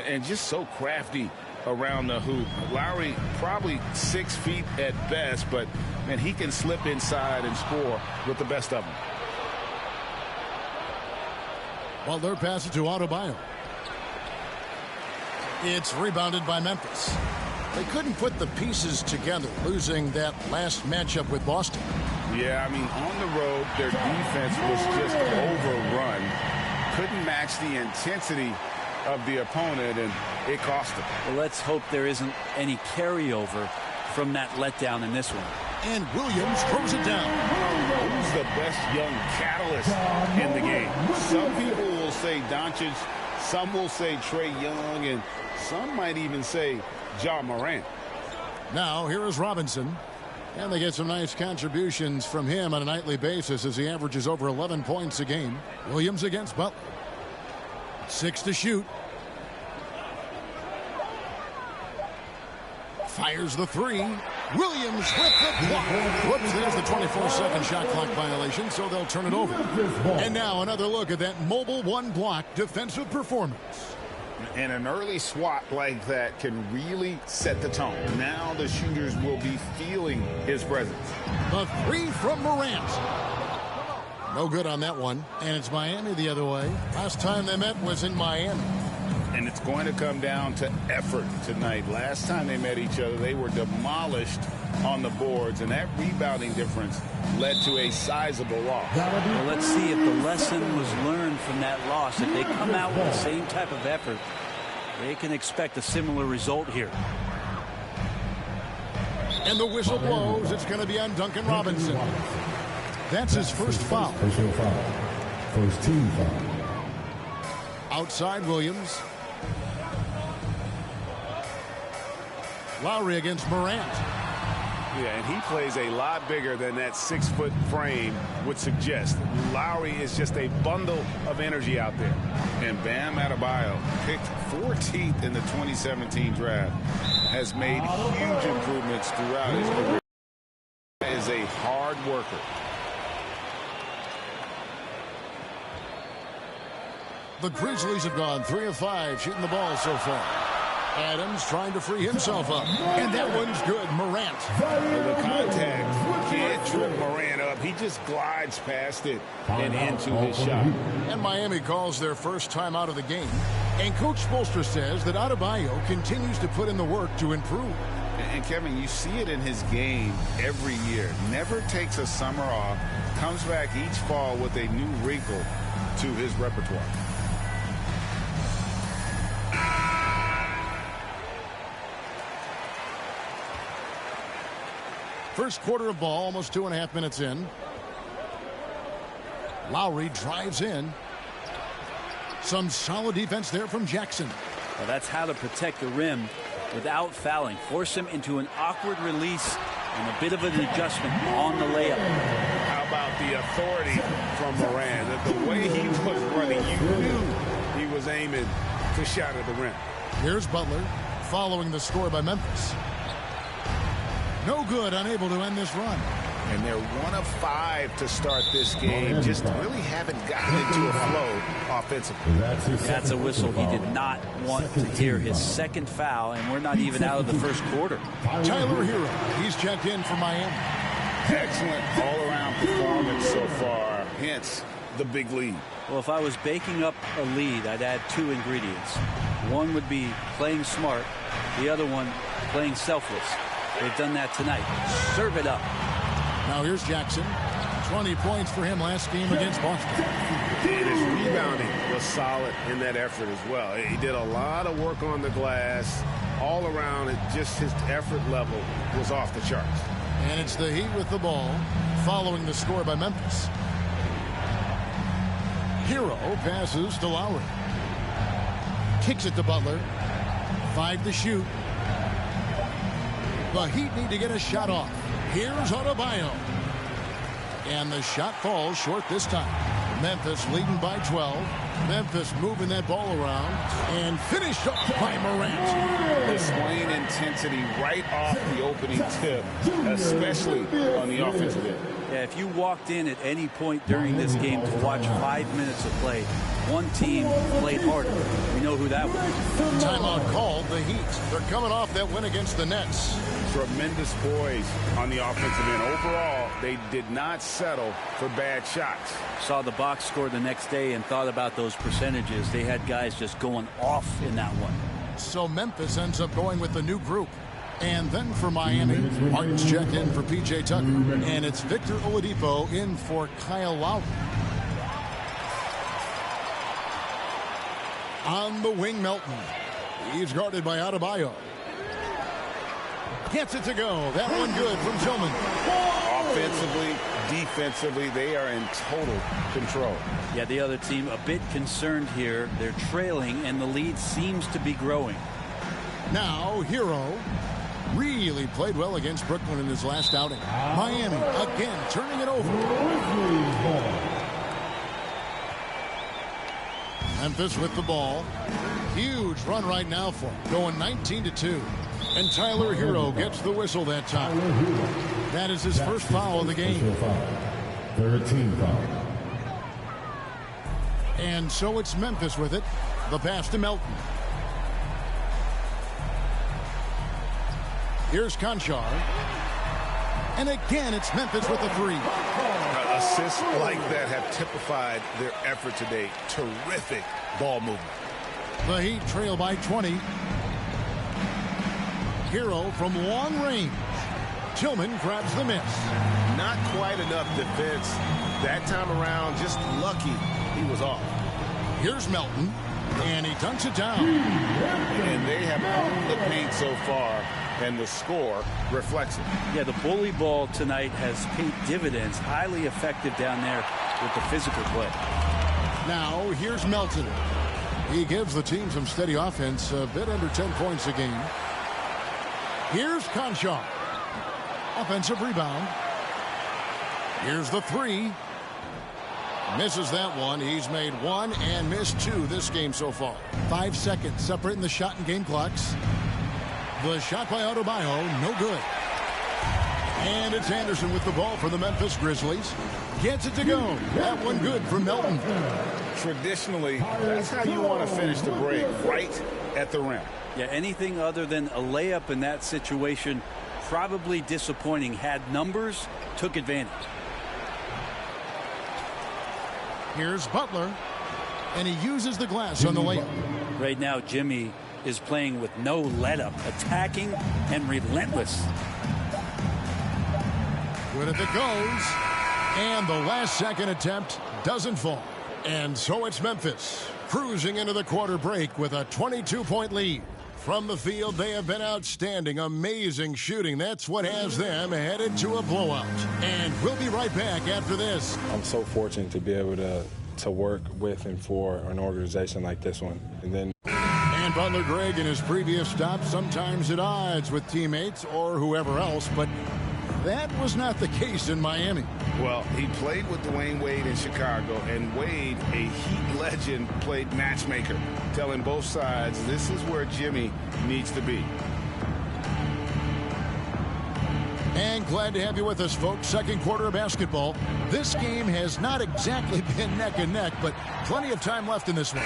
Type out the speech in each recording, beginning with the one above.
And just so crafty around the hoop. Lowry probably 6 feet at best, but man, he can slip inside and score with the best of them. Butler passes to Adebayo. It's rebounded by Memphis. They couldn't put the pieces together, losing that last matchup with Boston. Yeah, I mean, on the road, their defense was just overrun. Couldn't match the intensity of the opponent, and it cost them. Well, let's hope there isn't any carryover from that letdown in this one. And Williams throws it down. Who's the best young catalyst in the game? Some people will say Doncic, some will say Trae Young, and some might even say Ja Morant. Now here is Robinson. And they get some nice contributions from him on a nightly basis as he averages over 11 points a game. Williams against Butler. 6 to shoot. Fires the 3. Williams with the block. Whoops, there's the 24-second shot clock violation, so they'll turn it over. And now another look at that mobile one block defensive performance. And an early swat like that can really set the tone. Now the shooters will be feeling his presence. The 3 from Morant. No good on that one. And it's Miami the other way. Last time they met was in Miami. And it's going to come down to effort tonight. Last time they met each other, they were demolished on the boards, and that rebounding difference led to a sizable loss. Well, let's see if the lesson was learned from that loss. If they come out with the same type of effort, they can expect a similar result here. And the whistle blows. It's going to be on Duncan Robinson. That's his first foul. First team foul. Outside Williams. Lowry against Morant. Yeah, and he plays a lot bigger than that 6-foot frame would suggest. Lowry is just a bundle of energy out there. And Bam Adebayo, picked 14th in the 2017 draft, has made huge improvements throughout his career. He is a hard worker. The Grizzlies have gone 3 of 5 shooting the ball so far. Adams trying to free himself up. And that one's good. Morant. The contact can't trip Morant up. He just glides past it and into his shot. And Miami calls their first time out of the game. And Coach Spoelstra says that Adebayo continues to put in the work to improve. And Kevin, you see it in his game every year. Never takes a summer off. Comes back each fall with a new wrinkle to his repertoire. First quarter of ball, almost 2.5 minutes in. Lowry drives in. Some solid defense there from Jackson. Well, that's how to protect the rim without fouling. Force him into an awkward release and a bit of an adjustment on the layup. How about the authority from Morant? The way he was running, you knew he was aiming to shot at the rim. Here's Butler following the score by Memphis. No good, unable to end this run. And they're 1 of 5 to start this game. Just really haven't gotten into a flow offensively. That's a whistle. He did not want to hear his second foul, and we're not even out of the first quarter. Tyler Hero, he's checked in for Miami. Excellent all-around performance so far, hence the big lead. Well, if I was baking up a lead, I'd add 2 ingredients. One would be playing smart. The other one, playing selfless. They've done that tonight. Serve it up. Now here's Jackson. 20 points for him last game against Boston. And his rebounding was solid in that effort as well. He did a lot of work on the glass. All around, just his effort level was off the charts. And it's the Heat with the ball following the score by Memphis. Hero passes to Lowry. Kicks it to Butler. 5 to shoot. The Heat need to get a shot off. Here's Adebayo. And the shot falls short this time. Memphis leading by 12. Memphis moving that ball around and finished up by Morant. Displaying intensity right off the opening tip, especially on the offensive end. Yeah, if you walked in at any point during this game to watch 5 minutes of play, one team played harder. We know who that was. Timeout called, the Heat. They're coming off that win against the Nets. Tremendous poise on the offensive end. Overall, they did not settle for bad shots. Saw the box score the next day and thought about those percentages. They had guys just going off in that one. So Memphis ends up going with the new group. And then for Miami, Martin's checked in for P.J. Tucker. And it's Victor Oladipo in for Kyle Lowry. On the wing, Melton. He's guarded by Adebayo. Gets it to go. That one good from Tillman. Offensively, defensively, they are in total control. Yeah, the other team a bit concerned here. They're trailing, and the lead seems to be growing. Now, Hero really played well against Brooklyn in his last outing. Miami, again, turning it over. Memphis with the ball. Huge run right now for him, going 19-2. And Tyler Hero gets the whistle that time. That is his first foul of the game. 13 foul. And so it's Memphis with it. The pass to Melton. Here's Conchar. And again, it's Memphis with the three. Assists like that have typified their effort today. Terrific ball movement. The Heat trail by 20. Hero from long range. Tillman grabs the miss. Not quite enough defense that time around. Just lucky he was off. Here's Melton, and he dunks it down. And they have owned the paint so far, and the score reflects it. Yeah, the bully ball tonight has paid dividends. Highly effective down there with the physical play. Now, here's Melton. He gives the team some steady offense, a bit under 10 points a game. Here's Conchar. Offensive rebound. Here's the three. Misses that one. He's made one and missed two this game so far. 5 seconds separating the shot and game clocks. The shot by Adebayo, no good. And it's Anderson with the ball for the Memphis Grizzlies. Gets it to go. That one good from Melton. Traditionally, that's how you want to finish the break, right at the rim. Yeah, anything other than a layup in that situation, probably disappointing. Had numbers, took advantage. Here's Butler, and he uses the glass on the layup. Right now, Jimmy is playing with no let-up, attacking and relentless. Good if it goes. And the last second attempt doesn't fall. And so it's Memphis cruising into the quarter break with a 22-point lead. From the field, they have been outstanding. Amazing shooting. That's what has them headed to a blowout. And we'll be right back after this. I'm so fortunate to be able to work with and for an organization like this one. And Butler Greg in his previous stop, sometimes at odds with teammates or whoever else, but that was not the case in Miami. Well, he played with Dwayne Wade in Chicago, and Wade, a Heat legend, played matchmaker, telling both sides this is where Jimmy needs to be. And glad to have you with us, folks. Second quarter of basketball. This game has not exactly been neck and neck, but plenty of time left in this one.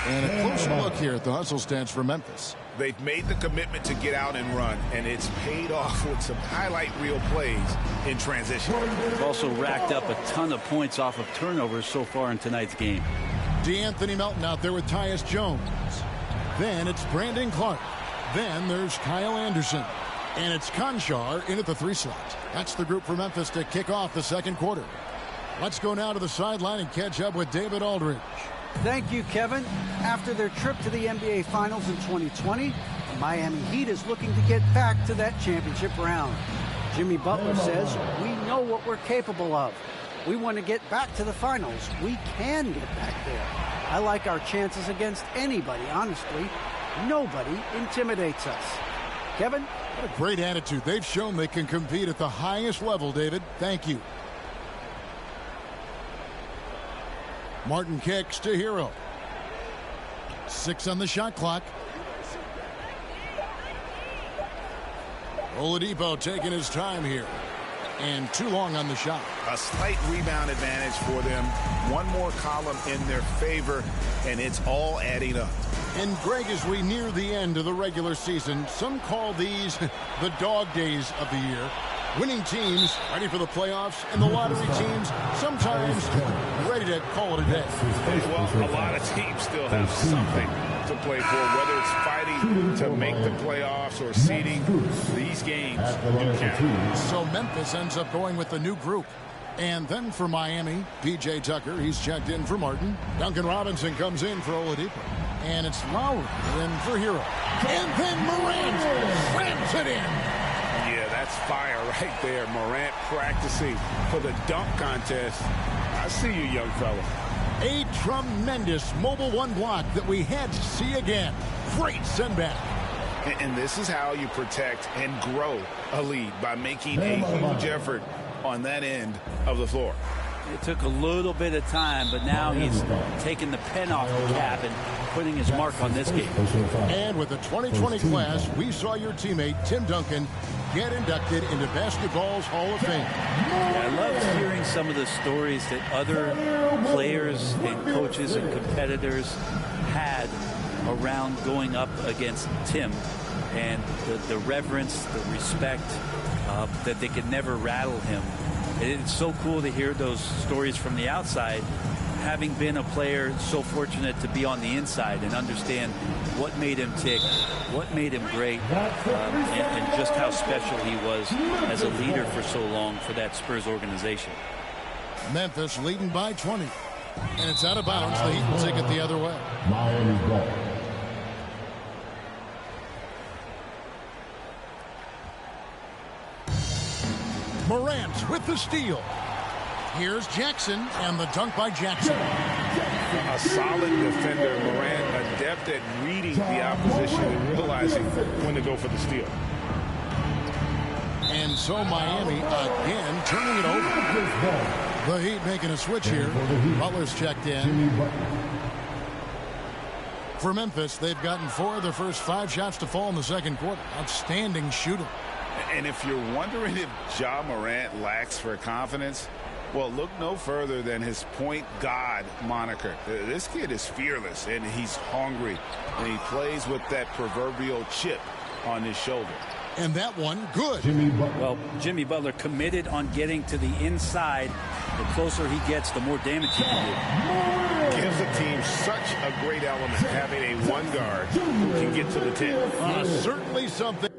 And a closer look here at the hustle stats for Memphis. They've made the commitment to get out and run, and it's paid off with some highlight reel plays in transition. They've also racked up a ton of points off of turnovers so far in tonight's game. DeAnthony Melton out there with Tyus Jones. Then it's Brandon Clark. Then there's Kyle Anderson. And it's Conchar in at the three slot. That's the group for Memphis to kick off the second quarter. Let's go now to the sideline and catch up with David Aldridge. Thank you, Kevin. After their trip to the NBA Finals in 2020, the Miami Heat is looking to get back to that championship round. Jimmy Butler says, we know what we're capable of. We want to get back to the finals. We can get back there. I like our chances against anybody, honestly. Nobody intimidates us. Kevin? What a great attitude. They've shown they can compete at the highest level, David. Thank you. Martin kicks to Hero. 6 on the shot clock. Oladipo taking his time here. And too long on the shot. A slight rebound advantage for them. One more column in their favor, and it's all adding up. And Greg, as we near the end of the regular season, some call these the dog days of the year. Winning teams ready for the playoffs, and the lottery teams sometimes ready to call it a day. Well, a lot of teams still have something to play for, whether it's fighting to make the playoffs or seeding. These games do count. So Memphis ends up going with the new group. And then for Miami, P.J. Tucker, he's checked in for Martin. Duncan Robinson comes in for Oladipo. And it's Lowry in for Hero. And then Morant slams it in. Yeah, that's fire right there. Morant practicing for the dunk contest. I see you, young fella. A tremendous Mobile One block that we had to see again. Great send back. And this is how you protect and grow a lead, by making a huge effort on that end of the floor. It took a little bit of time, but now he's taking the pen off the cap and putting his mark on this game. And with the 2020 class, we saw your teammate, Tim Duncan, get inducted into basketball's Hall of Fame. Yeah, I love hearing some of the stories that other players and coaches and competitors had around going up against Tim, and the reverence, the respect, that they could never rattle him. It's so cool to hear those stories from the outside, having been a player so fortunate to be on the inside and understand what made him tick, what made him great, and just how special he was as a leader for so long for that Spurs organization. Memphis leading by 20. And it's out of bounds. The Heat will take it the other way. Miami ball. Morant with the steal. Here's Jackson, and the dunk by Jackson. A solid defender. Morant adept at reading the opposition and realizing when to go for the steal. And so Miami again turning it over. The Heat making a switch here. Butler's checked in. For Memphis, they've gotten 4 of their first 5 shots to fall in the second quarter. Outstanding shooting. And if you're wondering if Ja Morant lacks for confidence, well, look no further than his point god moniker. This kid is fearless, and he's hungry, and he plays with that proverbial chip on his shoulder. And that one, good. Well, Jimmy Butler committed on getting to the inside. The closer he gets, the more damage he can do. Gives the team such a great element having a one guard who can get to the 10. Certainly something.